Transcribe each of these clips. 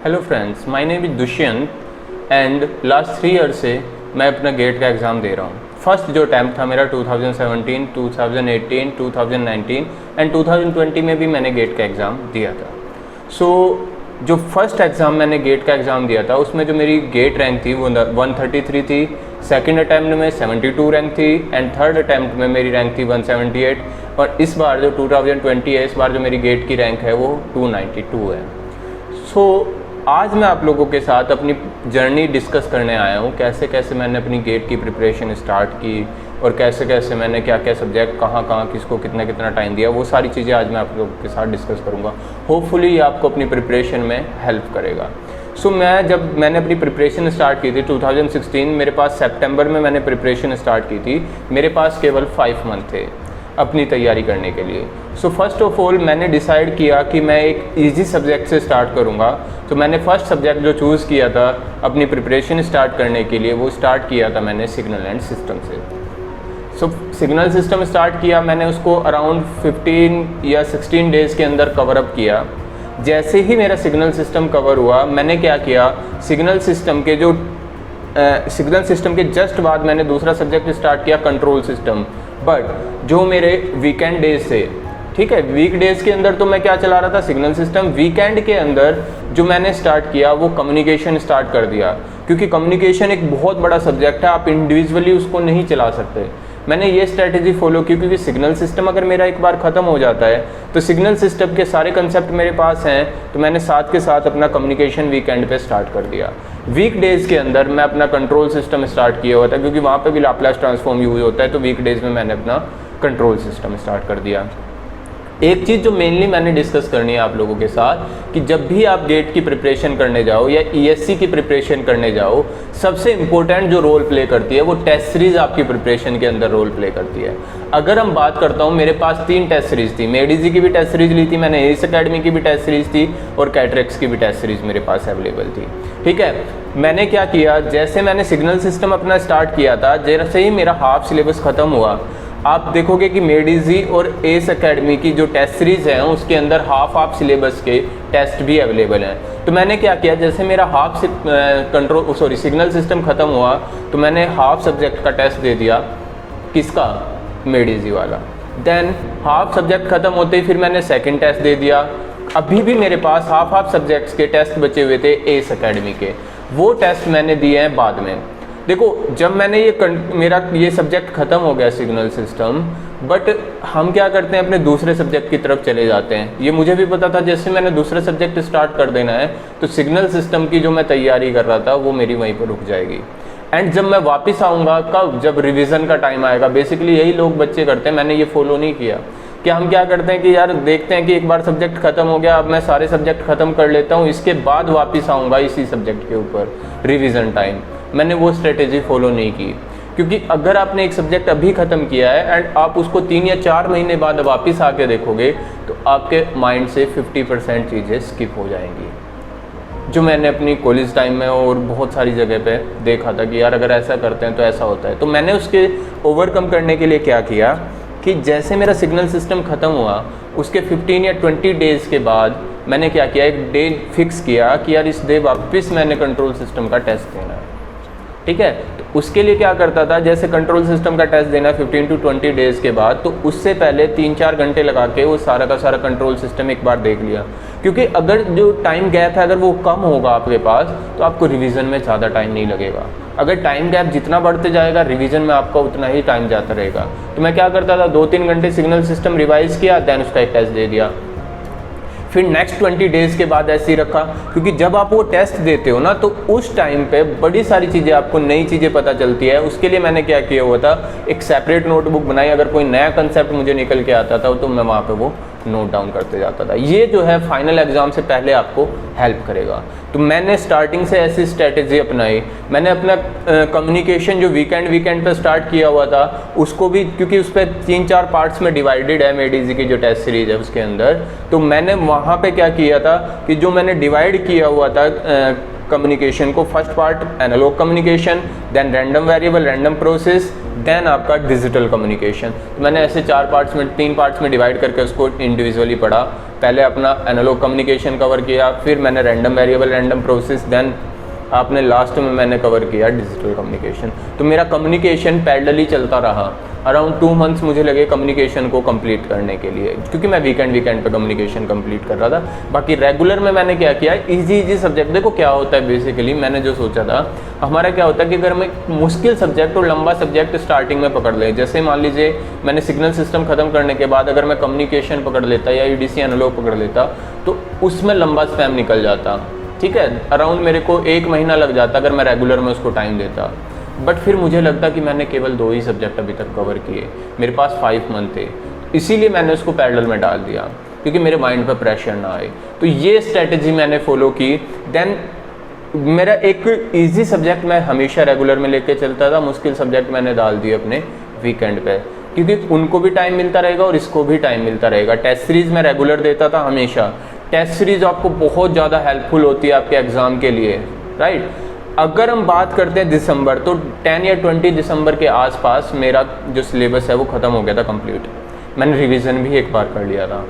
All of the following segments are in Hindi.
Hello friends, my name is Dushyant and last 3 year से मैं अपना गेट का एग्ज़ाम दे रहा हूँ। फर्स्ट जो अटैम्प्ट था मेरा 2017, 2018, 2019 एंड 2020 में भी मैंने गेट का एग्ज़ाम दिया था। जो फर्स्ट एग्ज़ाम मैंने गेट का एग्ज़ाम दिया था उसमें जो मेरी गेट रैंक थी वो 133 थी, सेकंड अटैम्प्ट में 72 रैंक थी एंड थर्ड अटैम्प्ट में मेरी रैंक थी 178 और इस बार जो 2020 है, इस बार जो मेरी गेट की रैंक है वो 292 है। आज मैं आप लोगों के साथ अपनी जर्नी डिस्कस करने आया हूँ, कैसे कैसे मैंने अपनी गेट की प्रिपरेशन स्टार्ट की और कैसे कैसे मैंने क्या क्या सब्जेक्ट कहाँ किसको कितना कितना टाइम दिया, वो सारी चीज़ें आज मैं आप लोगों के साथ डिस्कस करूँगा। होपफुली ये आपको अपनी प्रिपरेशन में हेल्प करेगा। जब मैंने अपनी प्रिपरेशन स्टार्ट की थी 2016, मेरे पास सितंबर में मैंने प्रिपरेशन स्टार्ट की थी, मेरे पास केवल 5 मंथ थे अपनी तैयारी करने के लिए। फर्स्ट ऑफ ऑल मैंने डिसाइड किया कि मैं एक इजी सब्जेक्ट से स्टार्ट करूंगा। तो मैंने फर्स्ट सब्जेक्ट जो चूज़ किया था अपनी प्रिपरेशन स्टार्ट करने के लिए, वो स्टार्ट किया था मैंने सिग्नल एंड सिस्टम से। सिग्नल सिस्टम स्टार्ट किया मैंने, उसको अराउंड 15 या 16 डेज़ के अंदर कवर अप किया। जैसे ही मेरा सिग्नल सिस्टम कवर हुआ, मैंने क्या किया, सिग्नल सिस्टम के जस्ट बाद मैंने दूसरा सब्जेक्ट स्टार्ट किया, कंट्रोल सिस्टम। बट जो मेरे वीकेंड डेज थे, ठीक है, वीक डेज के अंदर तो मैं क्या चला रहा था, सिग्नल सिस्टम। वीकेंड के अंदर जो मैंने स्टार्ट किया वो कम्युनिकेशन स्टार्ट कर दिया, क्योंकि कम्युनिकेशन एक बहुत बड़ा सब्जेक्ट है, आप इंडिविजुअली उसको नहीं चला सकते। मैंने ये स्ट्रैटेजी फॉलो की, क्योंकि सिग्नल सिस्टम अगर मेरा एक बार ख़त्म हो जाता है तो सिग्नल सिस्टम के सारे कंसेप्ट मेरे पास हैं, तो मैंने साथ के साथ अपना कम्युनिकेशन वीकेंड पे स्टार्ट कर दिया। वीक डेज़ के अंदर मैं अपना कंट्रोल सिस्टम स्टार्ट किया हुआ था, क्योंकि वहाँ पे भी लाप्लास ट्रांसफॉर्म यूज होता है, तो वीक डेज़ में मैंने अपना कंट्रोल सिस्टम स्टार्ट कर दिया। एक चीज़ जो मेनली मैंने डिस्कस करनी है आप लोगों के साथ, कि जब भी आप गेट की प्रिपरेशन करने जाओ या ईएससी की प्रिपरेशन करने जाओ, सबसे इम्पोर्टेंट जो रोल प्ले करती है वो टेस्ट सीरीज़ आपकी प्रिपरेशन के अंदर रोल प्ले करती है। अगर हम बात करता हूँ, मेरे पास 3 टेस्ट सीरीज़ थी। मेडीजी की भी टेस्ट सीरीज़ ली थी मैंने, एस अकेडमी की भी टेस्ट सीरीज़ थी और कैटरेक्स की भी टेस्ट सीरीज़ मेरे पास अवेलेबल थी। ठीक है, मैंने क्या किया, जैसे मैंने सिग्नल सिस्टम अपना स्टार्ट किया था, जैसे ही मेरा हाफ सिलेबस ख़त्म हुआ, आप देखोगे कि मेडीजी और एस अकेडमी की जो टेस्ट सीरीज़ है उसके अंदर हाफ सिलेबस के टेस्ट भी अवेलेबल हैं। तो मैंने क्या किया, जैसे मेरा सिग्नल सिस्टम ख़त्म हुआ तो मैंने हाफ सब्जेक्ट का टेस्ट दे दिया, किसका, मेडीजी वाला। देन हाफ सब्जेक्ट ख़त्म होते ही फिर मैंने सेकंड टेस्ट दे दिया। अभी भी मेरे पास हाफ सब्जेक्ट्स के टेस्ट बचे हुए थे एस अकेडमी के, वो टेस्ट मैंने दिए हैं बाद में। देखो, जब मैंने मेरा ये सब्जेक्ट ख़त्म हो गया सिग्नल सिस्टम, बट हम क्या करते हैं, अपने दूसरे सब्जेक्ट की तरफ चले जाते हैं। ये मुझे भी पता था, जैसे मैंने दूसरा सब्जेक्ट स्टार्ट कर देना है तो सिग्नल सिस्टम की जो मैं तैयारी कर रहा था वो मेरी वहीं पर रुक जाएगी। एंड जब मैं वापस आऊँगा, कब, जब रिवीजन का टाइम आएगा। बेसिकली यही लोग बच्चे करते हैं, मैंने ये फॉलो नहीं किया। कि हम क्या करते हैं कि यार देखते हैं कि एक बार सब्जेक्ट ख़त्म हो गया, अब मैं सारे सब्जेक्ट ख़त्म कर लेता हूँ, इसके बाद वापस आऊँगा इसी सब्जेक्ट के ऊपर रिवीजन टाइम। मैंने वो स्ट्रेटेजी फॉलो नहीं की, क्योंकि अगर आपने एक सब्जेक्ट अभी ख़त्म किया है एंड आप उसको 3 या 4 महीने बाद वापस आके देखोगे तो आपके माइंड से 50% चीज़ें स्किप हो जाएंगी, जो मैंने अपनी कॉलेज टाइम में और बहुत सारी जगह पे देखा था कि यार अगर ऐसा करते हैं तो ऐसा होता है। तो मैंने उसके ओवरकम करने के लिए क्या किया कि जैसे मेरा सिग्नल सिस्टम ख़त्म हुआ उसके 15 या 20 डेज़ के बाद मैंने क्या किया, एक डे फिक्स किया कि यार इस डे वापस मैंने कंट्रोल सिस्टम का टेस्ट देना है। ठीक है, तो उसके लिए क्या करता था, जैसे कंट्रोल सिस्टम का टेस्ट देना 15 to 20 डेज़ के बाद, तो उससे पहले 3-4 घंटे लगा के वो सारा का सारा कंट्रोल सिस्टम एक बार देख लिया। क्योंकि अगर जो टाइम गैप है अगर वो कम होगा आपके पास तो आपको रिवीजन में ज़्यादा टाइम नहीं लगेगा। अगर टाइम गैप जितना बढ़ते जाएगा रिवीजन में आपका उतना ही टाइम जाता रहेगा। तो मैं क्या करता था, 2-3 घंटे सिग्नल सिस्टम रिवाइज़ किया, देन उसका एक टेस्ट दे दिया। फिर नेक्स्ट 20 डेज़ के बाद ऐसे ही रखा, क्योंकि जब आप वो टेस्ट देते हो ना तो उस टाइम पे बड़ी सारी चीज़ें आपको नई चीज़ें पता चलती है। उसके लिए मैंने क्या किया हुआ था, एक सेपरेट नोटबुक बनाई। अगर कोई नया कंसेप्ट मुझे निकल के आता था तो मैं वहाँ पे वो नोट डाउन करते जाता था। ये जो है फाइनल एग्ज़ाम से पहले आपको हेल्प करेगा। तो मैंने स्टार्टिंग से ऐसी स्ट्रेटेजी अपनाई। मैंने अपना कम्युनिकेशन जो वीकेंड पे स्टार्ट किया हुआ था उसको भी, क्योंकि उस पर 3-4 पार्ट्स में डिवाइडेड है मेडीजी की जो टेस्ट सीरीज़ है उसके अंदर, तो मैंने वहाँ पे क्या किया था कि जो मैंने डिवाइड किया हुआ था कम्युनिकेशन को, first part analogue communication, then random variable, random process, then आपका डिजिटल कम्युनिकेशन। तो मैंने ऐसे 3 पार्ट्स में डिवाइड करके उसको इंडिविजुअली पढ़ा। पहले अपना एनालॉग कम्युनिकेशन कवर किया, फिर मैंने random variable, random process, then आपने लास्ट में मैंने कवर किया डिजिटल कम्युनिकेशन। तो मेरा कम्युनिकेशन पैरेलली चलता रहा। अराउंड 2 मंथ्स मुझे लगे कम्युनिकेशन को कंप्लीट करने के लिए, क्योंकि मैं वीकेंड पे कम्युनिकेशन कंप्लीट कर रहा था। बाकी रेगुलर में मैंने क्या किया, इजी सब्जेक्ट, देखो क्या होता है बेसिकली, मैंने जो सोचा था, हमारा क्या होता है कि अगर हम एक मुश्किल सब्जेक्ट और लंबा सब्जेक्ट स्टार्टिंग में पकड़ लें, जैसे मान लीजिए मैंने सिग्नल सिस्टम खत्म करने के बाद अगर मैं कम्युनिकेशन पकड़ लेता या EDC एनालॉग पकड़ लेता, तो उसमें लंबा स्पैम निकल जाता, ठीक है। अराउंड मेरे को 1 महीना लग जाता अगर मैं रेगुलर में उसको टाइम देता। बट फिर मुझे लगता कि मैंने केवल 2 ही सब्जेक्ट अभी तक कवर किए, मेरे पास 5 मंथ थे, इसीलिए मैंने उसको पैरेलल में डाल दिया, क्योंकि मेरे माइंड पर प्रेशर ना आए। तो ये स्ट्रेटजी मैंने फॉलो की। देन मेरा एक इजी सब्जेक्ट मैं हमेशा रेगुलर में लेके चलता था, मुश्किल सब्जेक्ट मैंने डाल दिए अपने वीकेंड पे, क्योंकि उनको भी टाइम मिलता रहेगा और इसको भी टाइम मिलता रहेगा। टेस्ट सीरीज़ मैं रेगुलर देता था हमेशा। टेस्ट सीरीज़ आपको बहुत ज़्यादा हेल्पफुल होती है आपके एग्ज़ाम के लिए, राइट। अगर हम बात करते हैं दिसंबर, तो 10 या 20 दिसंबर के आसपास मेरा जो सिलेबस है वो ख़त्म हो गया था कंप्लीट। मैंने रिवीजन भी एक बार कर लिया था।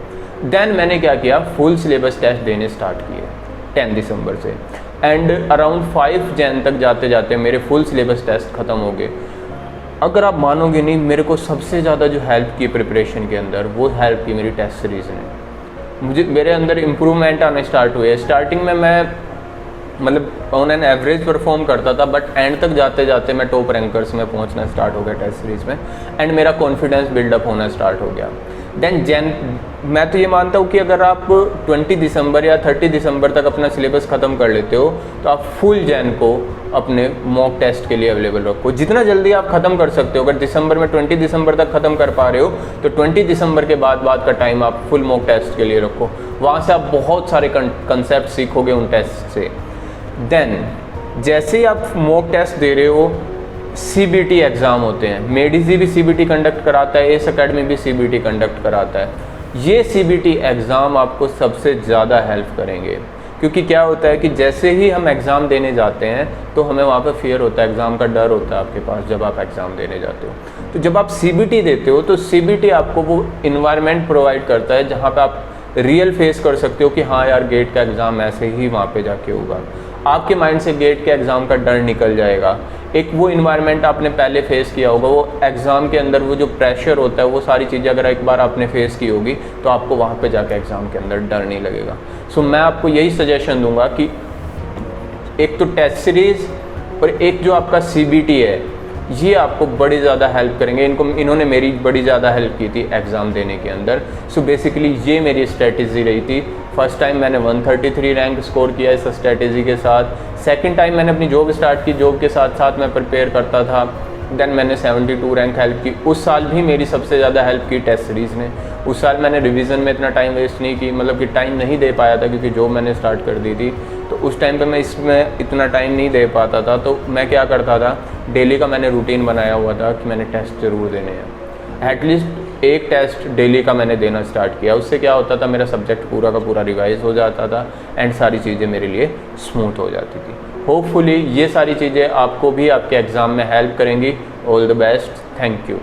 देन मैंने क्या किया, फुल सिलेबस टेस्ट देने स्टार्ट किए 10 दिसंबर से, एंड अराउंड 5 जैन तक जाते जाते मेरे फुल सिलेबस टेस्ट ख़त्म हो गए। अगर आप मानोगे नहीं, मेरे को सबसे ज़्यादा जो हेल्प की प्रिपरेशन के अंदर, वो हेल्प की मेरी टेस्ट सीरीज़ ने। मुझे मेरे अंदर इम्प्रूवमेंट आने स्टार्ट हुए। स्टार्टिंग में मैं मतलब ऑन एन एवरेज परफॉर्म करता था, बट एंड तक जाते जाते मैं टॉप रैंकर्स में पहुंचना स्टार्ट हो गया टेस्ट सीरीज़ में, एंड मेरा कॉन्फिडेंस बिल्डअप होना स्टार्ट हो गया। देन जैन, मैं तो ये मानता हूँ कि अगर आप 20 दिसंबर या 30 दिसंबर तक अपना सिलेबस ख़त्म कर लेते हो, तो आप फुल जैन को अपने मॉक टेस्ट के लिए अवेलेबल रखो। जितना जल्दी आप ख़त्म कर सकते हो, अगर दिसंबर में 20 दिसंबर तक ख़त्म कर पा रहे हो, तो 20 दिसंबर के बाद का टाइम आप फुल मॉक टेस्ट के लिए रखो। वहाँ से आप बहुत सारे कंसेप्ट सीखोगे उन टेस्ट से। देन जैसे ही आप मॉक टेस्ट दे रहे हो, CBT एग्ज़ाम होते हैं। मेडिजी भी CBT कंडक्ट कराता है, एस अकेडमी भी CBT कंडक्ट कराता है। ये CBT एग्ज़ाम आपको सबसे ज़्यादा हेल्प करेंगे, क्योंकि क्या होता है कि जैसे ही हम एग्ज़ाम देने जाते हैं तो हमें वहाँ पे फियर होता है, एग्ज़ाम का डर होता है आपके पास जब आप एग्ज़ाम देने जाते हो। तो जब आप CBT देते हो, तो CBT आपको वो इन्वायरमेंट प्रोवाइड करता है जहाँ पे आप रियल फेस कर सकते हो कि हाँ यार, गेट का एग्ज़ाम ऐसे ही वहाँ पे जाके होगा। आपके माइंड से गेट के एग्ज़ाम का डर निकल जाएगा। एक वो इन्वायरमेंट आपने पहले फेस किया होगा, वो एग्ज़ाम के अंदर वो जो प्रेशर होता है, वो सारी चीज़ें अगर एक बार आपने फेस की होगी, तो आपको वहाँ पे जाके एग्ज़ाम के अंदर डर नहीं लगेगा। सो मैं आपको यही सजेशन दूंगा कि एक तो टेस्ट सीरीज़ और एक जो आपका CBT है, ये आपको बड़ी ज़्यादा हेल्प करेंगे। इन्होंने मेरी बड़ी ज़्यादा हेल्प की थी एग्ज़ाम देने के अंदर। सो बेसिकली ये मेरी स्ट्रेटजी रही थी। फर्स्ट टाइम मैंने 133 रैंक स्कोर किया इस स्ट्रेटजी के साथ। सेकंड टाइम मैंने अपनी जॉब स्टार्ट की, जॉब के साथ साथ मैं प्रिपेयर करता था। देन मैंने 72 रैंक हेल्प की। उस साल भी मेरी सबसे ज़्यादा हेल्प की टेस्ट सीरीज़ ने। उस साल मैंने रिवीजन में इतना टाइम वेस्ट नहीं की, मतलब कि टाइम नहीं दे पाया था, क्योंकि जॉब मैंने स्टार्ट कर दी थी। तो उस टाइम पे मैं इसमें इतना टाइम नहीं दे पाता था। तो मैं क्या करता था, डेली का मैंने रूटीन बनाया हुआ था कि मैंने टेस्ट ज़रूर देने हैं। एटलीस्ट एक टेस्ट डेली का मैंने देना स्टार्ट किया। उससे क्या होता था, मेरा सब्जेक्ट पूरा का पूरा रिवाइज हो जाता था एंड सारी चीज़ें मेरे लिए स्मूथ हो जाती थी। होपफुली ये सारी चीज़ें आपको भी आपके एग्ज़ाम में हेल्प करेंगी। All the best, thank you.